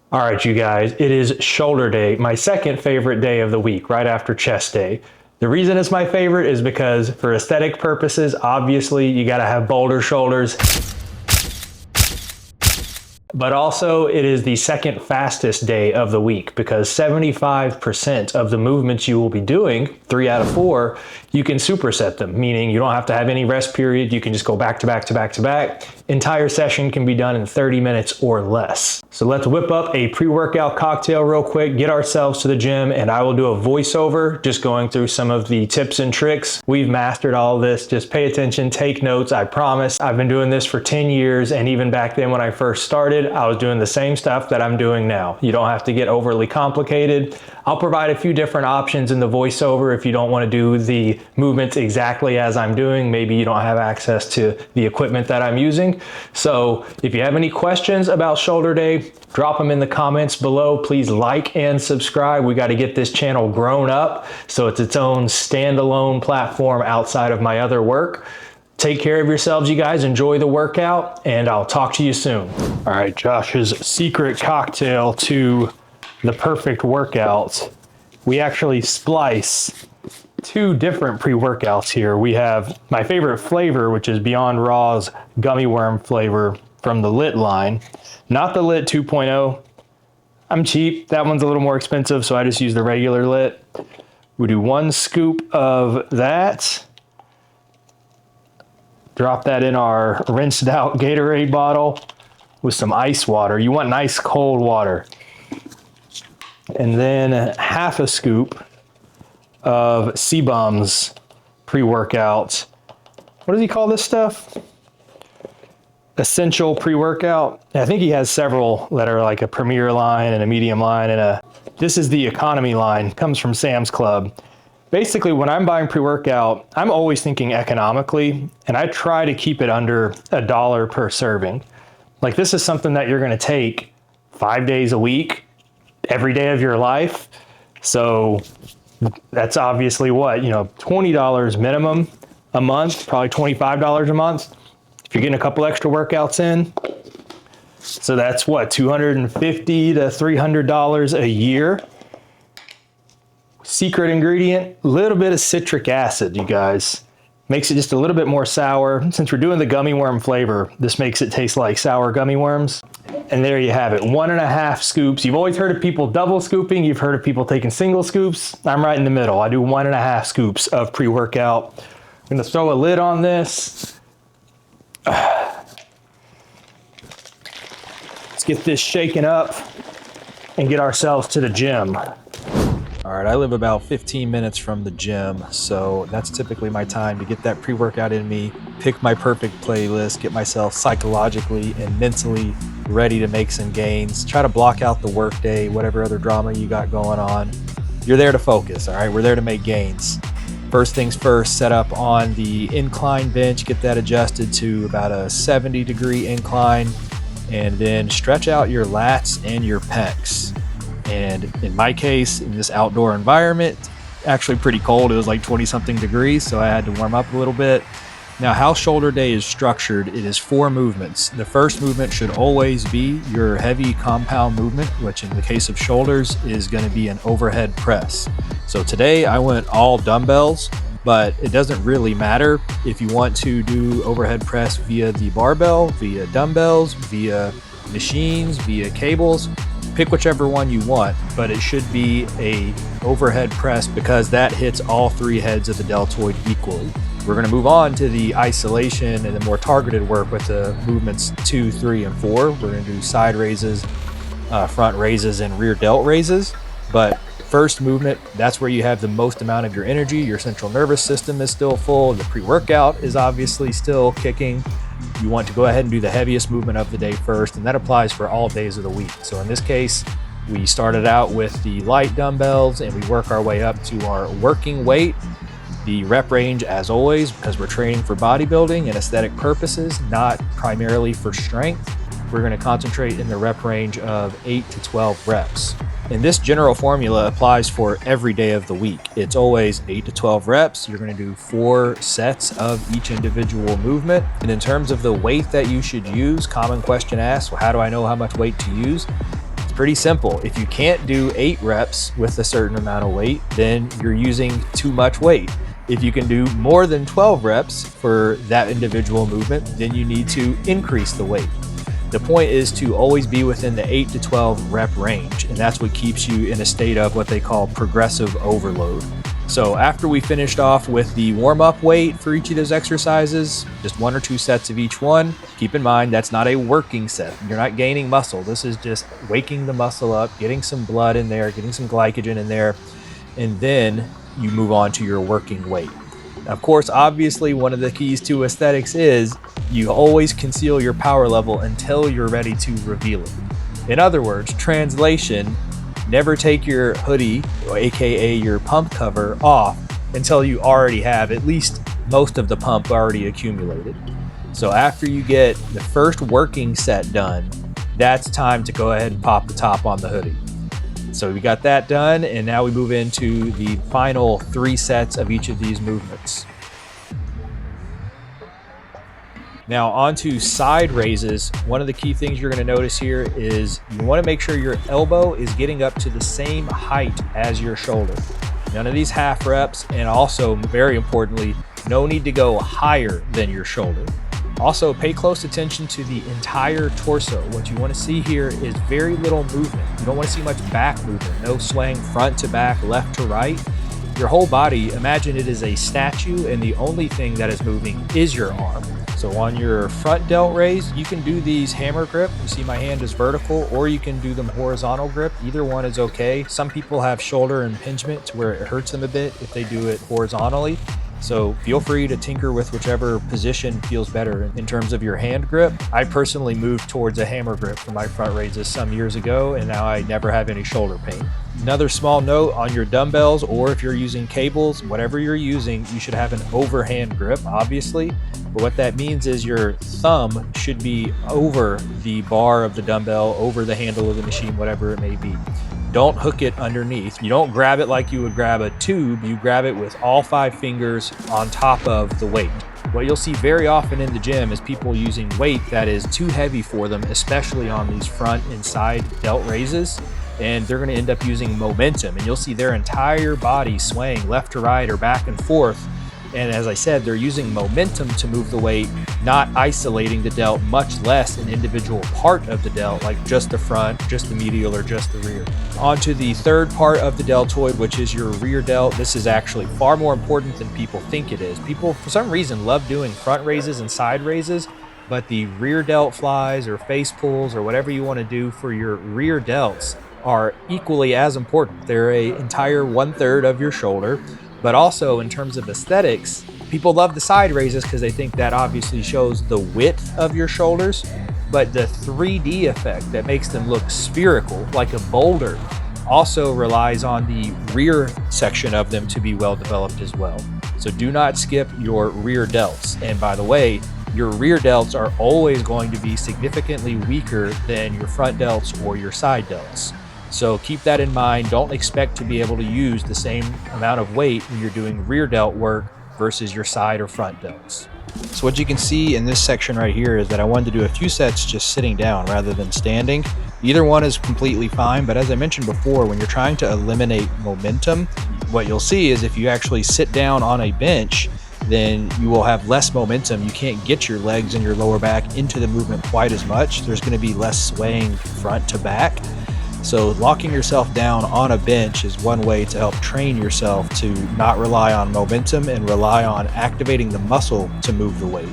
All right, you guys, it is shoulder day, my second favorite day of the week, right after chest day. The reason it's my favorite is because for aesthetic purposes, obviously you gotta have bolder shoulders. But also it is the second fastest day of the week because 75% of the movements you will be doing, 3 out of 4, you can superset them, meaning you don't have to have any rest period. You can just go back to back to back to back. Entire session can be done in 30 minutes or less. So let's whip up a pre-workout cocktail real quick, get ourselves to the gym, and I will do a voiceover just going through some of the tips and tricks. We've mastered all of this. Just pay attention, take notes, I promise. I've been doing this for 10 years, and even back then when I first started, I was doing the same stuff that I'm doing now. You don't have to get overly complicated. I'll provide a few different options in the voiceover if you don't want to do the movements exactly as I'm doing. Maybe you don't have access to the equipment that I'm using. So if you have any questions about shoulder day, drop them in the comments below. Please like and subscribe. We got to get this channel grown up so it's its own standalone platform outside of my other work. Take care of yourselves, you guys. Enjoy the workout, and I'll talk to you soon. All right, Josh's secret cocktail to the perfect workout. We actually splice 2 different pre-workouts here. We have my favorite flavor, which is Beyond Raw's gummy worm flavor from the Lit line. Not the Lit 2.0. I'm cheap. That one's a little more expensive, so I just use the regular Lit. We do 1 scoop of that. Drop that in our rinsed out Gatorade bottle with some ice water. You want nice cold water. And then half a scoop of Sebum's pre-workout. What does he call this stuff? Essential pre-workout. I think he has several that are like a premier line and a medium line and this is the economy line. Comes from Sam's Club. Basically, when I'm buying pre-workout, I'm always thinking economically, and I try to keep it under $1 per serving. Like, this is something that you're gonna take 5 days a week, every day of your life. So that's obviously what, $20 minimum a month, probably $25 a month. If you're getting a couple extra workouts in. So that's what, $250 to $300 a year. Secret ingredient, a little bit of citric acid, you guys. Makes it just a little bit more sour. Since we're doing the gummy worm flavor, this makes it taste like sour gummy worms. And there you have it, 1.5 scoops. You've always heard of people double scooping. You've heard of people taking single scoops. I'm right in the middle. I do 1.5 scoops of pre-workout. I'm gonna throw a lid on this. Let's get this shaken up and get ourselves to the gym. All right, I live about 15 minutes from the gym, so that's typically my time to get that pre-workout in me, pick my perfect playlist, get myself psychologically and mentally ready to make some gains, try to block out the workday, whatever other drama you got going on. You're there to focus, all right? We're there to make gains. First things first, set up on the incline bench, get that adjusted to about a 70-degree incline, and then stretch out your lats and your pecs. And in my case, in this outdoor environment, actually pretty cold. It was like 20-something degrees, so I had to warm up a little bit. Now, how shoulder day is structured, it is 4 movements. The first movement should always be your heavy compound movement, which in the case of shoulders is going to be an overhead press. So today I went all dumbbells, but it doesn't really matter if you want to do overhead press via the barbell, via dumbbells, via machines, via cables. Pick whichever one you want, but it should be a overhead press because that hits all 3 heads of the deltoid equally. We're going to move on to the isolation and the more targeted work with the movements 2, 3, and 4. We're going to do side raises, front raises, and rear delt raises. But first movement, that's where you have the most amount of your energy. Your central nervous system is still full. The pre-workout is obviously still kicking. You want to go ahead and do the heaviest movement of the day first, and that applies for all days of the week. So in this case, we started out with the light dumbbells and we work our way up to our working weight. The rep range, as always, because we're training for bodybuilding and aesthetic purposes, not primarily for strength, we're going to concentrate in the rep range of 8 to 12 reps. And this general formula applies for every day of the week. It's always 8 to 12 reps. You're going to do 4 sets of each individual movement. And in terms of the weight that you should use, common question asked, well, how do I know how much weight to use? It's pretty simple. If you can't do 8 reps with a certain amount of weight, then you're using too much weight. If you can do more than 12 reps for that individual movement, then you need to increase the weight. The point is to always be within the 8 to 12 rep range, and that's what keeps you in a state of what they call progressive overload. So after we finished off with the warm-up weight for each of those exercises, just 1 or 2 sets of each one, keep in mind that's not a working set. You're not gaining muscle. This is just waking the muscle up, getting some blood in there, getting some glycogen in there, and then you move on to your working weight. Of course, obviously, one of the keys to aesthetics is you always conceal your power level until you're ready to reveal it. In other words, translation, never take your hoodie, or AKA your pump cover, off until you already have at least most of the pump already accumulated. So after you get the first working set done, that's time to go ahead and pop the top on the hoodie. So we got that done, and now we move into the final 3 sets of each of these movements. Now onto side raises. One of the key things you're going to notice here is you want to make sure your elbow is getting up to the same height as your shoulder. None of these half reps, and also very importantly, no need to go higher than your shoulder. Also, pay close attention to the entire torso. What you want to see here is very little movement. You don't want to see much back movement, no swaying front to back, left to right. Your whole body, imagine it is a statue, and the only thing that is moving is your arm. So on your front delt raise, you can do these hammer grip. You see my hand is vertical, or you can do them horizontal grip. Either one is okay. Some people have shoulder impingement to where it hurts them a bit if they do it horizontally. So feel free to tinker with whichever position feels better in terms of your hand grip. I personally moved towards a hammer grip for my front raises some years ago, and now I never have any shoulder pain. Another small note on your dumbbells, or if you're using cables, whatever you're using, you should have an overhand grip, obviously. But what that means is your thumb should be over the bar of the dumbbell, over the handle of the machine, whatever it may be. Don't hook it underneath. You don't grab it like you would grab a tube. You grab it with all 5 fingers on top of the weight. What you'll see very often in the gym is people using weight that is too heavy for them, especially on these front and side delt raises, and they're going to end up using momentum, and you'll see their entire body swaying left to right or back and forth. And as I said, they're using momentum to move the weight, not isolating the delt, much less an individual part of the delt, like just the front, just the medial, or just the rear. Onto the third part of the deltoid, which is your rear delt. This is actually far more important than people think it is. People, for some reason, love doing front raises and side raises, but the rear delt flies or face pulls or whatever you want to do for your rear delts are equally as important. They're an entire 1/3 of your shoulder. But also in terms of aesthetics, people love the side raises because they think that obviously shows the width of your shoulders, but the 3D effect that makes them look spherical, like a boulder, also relies on the rear section of them to be well developed as well. So do not skip your rear delts. And by the way, your rear delts are always going to be significantly weaker than your front delts or your side delts. So keep that in mind. Don't expect to be able to use the same amount of weight when you're doing rear delt work versus your side or front delts. So what you can see in this section right here is that I wanted to do a few sets just sitting down rather than standing. Either one is completely fine, but as I mentioned before, when you're trying to eliminate momentum, what you'll see is if you actually sit down on a bench, then you will have less momentum. You can't get your legs and your lower back into the movement quite as much. There's going to be less swaying front to back. So locking yourself down on a bench is one way to help train yourself to not rely on momentum and rely on activating the muscle to move the weight.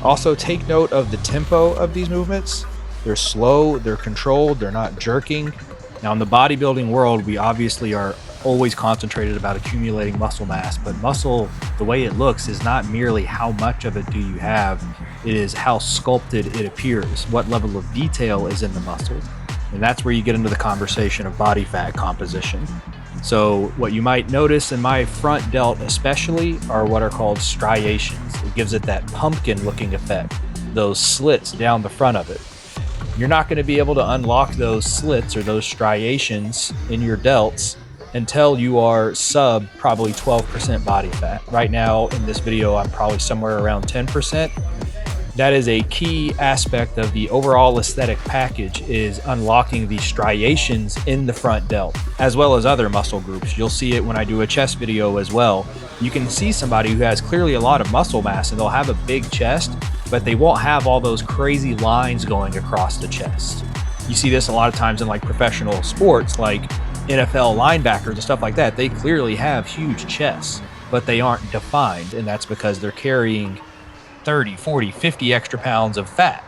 Also, take note of the tempo of these movements. They're slow, they're controlled, they're not jerking. Now in the bodybuilding world, we obviously are always concentrated about accumulating muscle mass, but muscle, the way it looks, is not merely how much of it do you have, it is how sculpted it appears, what level of detail is in the muscle. And that's where you get into the conversation of body fat composition. So what you might notice in my front delt especially are what are called striations. It gives it that pumpkin looking effect, those slits down the front of it. You're not going to be able to unlock those slits or those striations in your delts until you are sub probably 12% body fat. Right now in this video, I'm probably somewhere around 10%. That is a key aspect of the overall aesthetic package, is unlocking the striations in the front delt, as well as other muscle groups. You'll see it when I do a chest video as well. You can see somebody who has clearly a lot of muscle mass and they'll have a big chest, but they won't have all those crazy lines going across the chest. You see this a lot of times in like professional sports, like NFL linebackers and stuff like that. They clearly have huge chests, but they aren't defined, and that's because they're carrying 30, 40, 50 extra pounds of fat.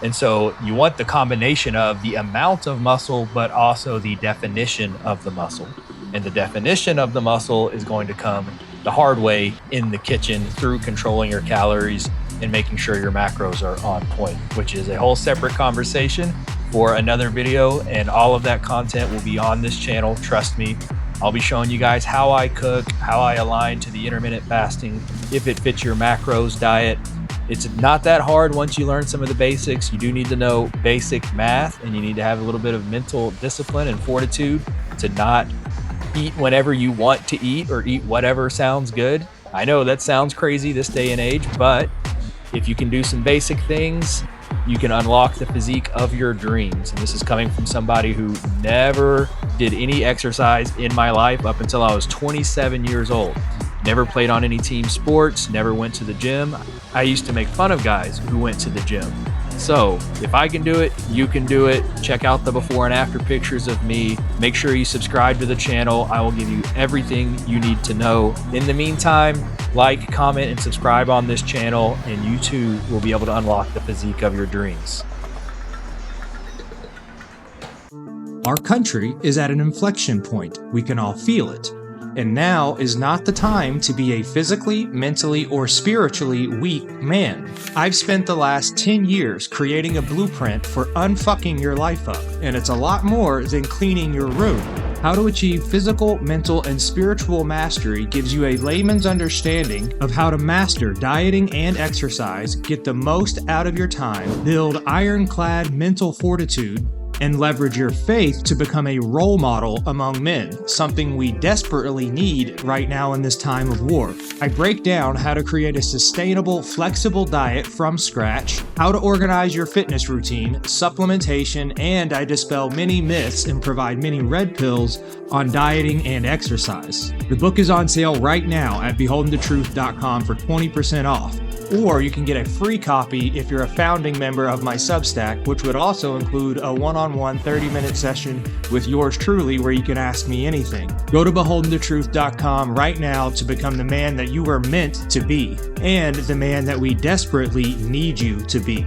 And so you want the combination of the amount of muscle, but also the definition of the muscle. And the definition of the muscle is going to come the hard way in the kitchen through controlling your calories and making sure your macros are on point, which is a whole separate conversation for another video. And all of that content will be on this channel. Trust me. I'll be showing you guys how I cook, how I align to the intermittent fasting, if it fits your macros diet. It's not that hard once you learn some of the basics. You do need to know basic math, and you need to have a little bit of mental discipline and fortitude to not eat whenever you want to eat or eat whatever sounds good. I know that sounds crazy this day and age, but if you can do some basic things, you can unlock the physique of your dreams. And this is coming from somebody who never did any exercise in my life up until I was 27 years old. Never played on any team sports, never went to the gym. I used to make fun of guys who went to the gym. So if I can do it, you can do it. Check out the before and after pictures of me. Make sure you subscribe to the channel. I will give you everything you need to know. In the meantime, like, comment, and subscribe on this channel, and you too will be able to unlock the physique of your dreams. Our country is at an inflection point. We can all feel it. And now is not the time to be a physically, mentally, or spiritually weak man. I've spent the last 10 years creating a blueprint for unfucking your life up, and it's a lot more than cleaning your room. How to achieve physical, mental, and spiritual mastery gives you a layman's understanding of how to master dieting and exercise, get the most out of your time, build ironclad mental fortitude, and leverage your faith to become a role model among men, something we desperately need right now in this time of war. I break down how to create a sustainable, flexible diet from scratch, how to organize your fitness routine, supplementation, and I dispel many myths and provide many red pills on dieting and exercise. The book is on sale right now at BeholdenToTruth.com for 20% off. Or you can get a free copy if you're a founding member of my Substack, which would also include a one-on-one 30-minute session with yours truly where you can ask me anything. Go to BeholdenToTruth.com right now to become the man that you were meant to be, and the man that we desperately need you to be.